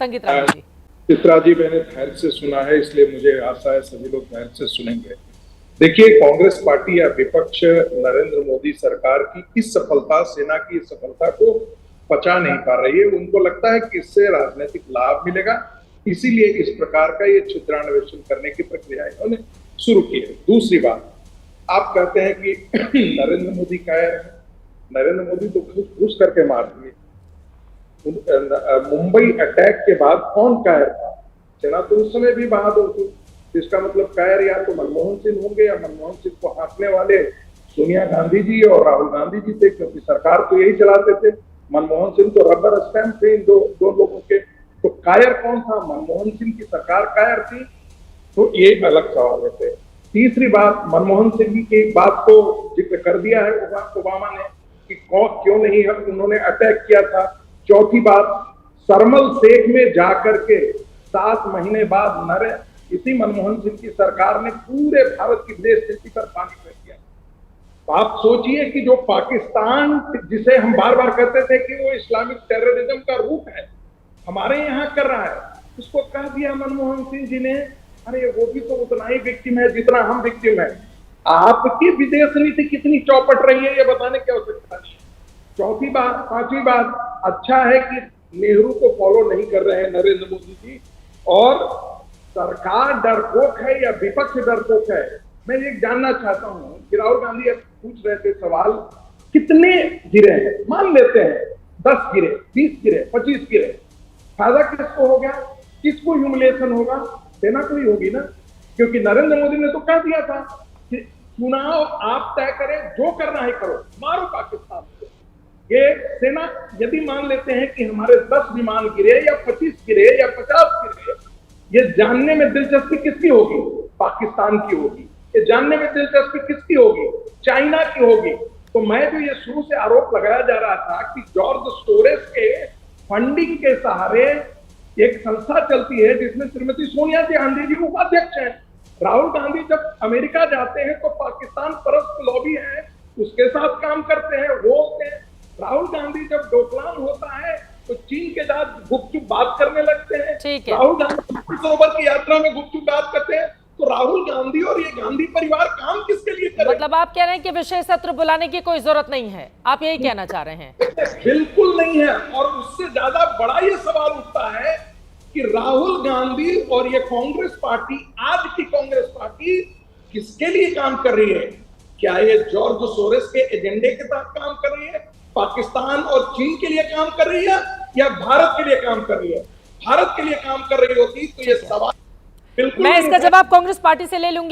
संगीत राणा जी। चित्रा जी, मैंने धैर्य से सुना है, इसलिए मुझे आशा है सभी लोग धैर्य से सुनेंगे। देखिए, कांग्रेस पार्टी या विपक्ष नरेंद्र मोदी सरकार की इस सफलता, सेना की इस सफलता को पचा नहीं पा रही है। उनको लगता है कि इससे राजनीतिक लाभ मिलेगा, इसीलिए इस प्रकार का ये छिद्रान्वेषण करने की प्रक्रिया इन्होंने शुरू की है। दूसरी बात, आप कहते हैं कि नरेंद्र मोदी कायर है। नरेंद्र मोदी तो घुस करके मार दिए। मुंबई अटैक के बाद कौन कायर था? सेना तो उस समय भी बहादुर थी। इसका मतलब कायर या तो मनमोहन सिंह होंगे या मनमोहन सिंह को हाँकने वाले सोनिया गांधी जी और राहुल गांधी जी थे, क्योंकि सरकार तो यही चलाते थे। मनमोहन सिंह तो रबर स्टैंप थे इन दो लोगों के। तो कायर कौन था? मनमोहन सिंह की सरकार कायर थी, तो ये अलग सवाल है। तीसरी बात, मनमोहन सिंह की बात को जिक्र कर दिया है ओबामा ने कि क्यों नहीं उन्होंने अटैक किया था। चौथी बात, सरमल शेख में जाकर के 7 महीने बाद इसी मनमोहन सिंह की सरकार ने पूरे भारत की विदेश नीति पर पानी फेर दिया। तो आप सोचिए कि जो पाकिस्तान, जिसे हम बार बार कहते थे कि वो इस्लामिक टेररिज्म का रूप है, हमारे यहाँ कर रहा है, उसको कह दिया मनमोहन सिंह जी ने, अरे वो भी तो उतना ही विक्टिम है जितना हम विक्टिम है। आपकी विदेश नीति कितनी चौपट रही है, ये बताने की आवश्यकता नहीं। पांचवी बात, अच्छा है कि नेहरू को फॉलो नहीं कर रहे हैं नरेंद्र मोदी जी, और सरकार डरपोक है या विपक्ष डरपोक है। मैं ये जानना चाहता हूं कि राहुल गांधी अब पूछ रहे थे सवाल, कितने गिरे हैं? मान लेते हैं 10 गिरे, 20 गिरे, 25 गिरे, फायदा किसको हो गया? किसको ह्यूमिलिएशन होगा? सेना को ही होगी ना, क्योंकि नरेंद्र मोदी ने तो कह दिया था कि चुनाव आप तय करें, जो करना है करो, मारो पाकिस्तान को। ये सेना यदि मान लेते हैं कि हमारे 10 विमान गिरे या 25 गिरे या 50 गिरे, ये जानने में दिलचस्पी किसकी होगी? पाकिस्तान की होगी। ये जानने में दिलचस्पी किसकी होगी? चाइना की होगी। तो मैं जो ये शुरू से आरोप लगाया जा रहा था कि जॉर्ज सोरेस के फंडिंग के सहारे एक संस्था चलती है जिसमें श्रीमती सोनिया गांधी जी उपाध्यक्ष हैं। राहुल गांधी जब अमेरिका जाते हैं तो पाकिस्तान परस्त लॉबी है, उसके साथ काम करते हैं, वो होते हैं। राहुल गांधी जब डोकलाम होता है तो चीन के साथ गुपचुप बात करने लगते हैं। राहुल गांधी सरोवर की यात्रा में गुपचुप बात करते हैं। तो राहुल गांधी और ये गांधी परिवार काम किसके लिए कर रहे हैं? मतलब आप कह रहे हैं कि विशेष सत्र बुलाने की कोई जरूरत नहीं है, आप यही कहना चाह रहे हैं? बिल्कुल नहीं है। और उससे ज्यादा बड़ा ये सवाल उठता है कि राहुल गांधी और ये कांग्रेस पार्टी, आज की कांग्रेस पार्टी किसके लिए काम कर रही है? क्या ये जॉर्ज सोरेस के एजेंडे के तहत काम कर रही है, पाकिस्तान और चीन के लिए काम कर रही है, या भारत के लिए काम कर रही है? भारत के लिए काम कर रही होती तो ये सवाल बिल्कुल। मैं इसका जवाब कांग्रेस पार्टी से ले लूंगी।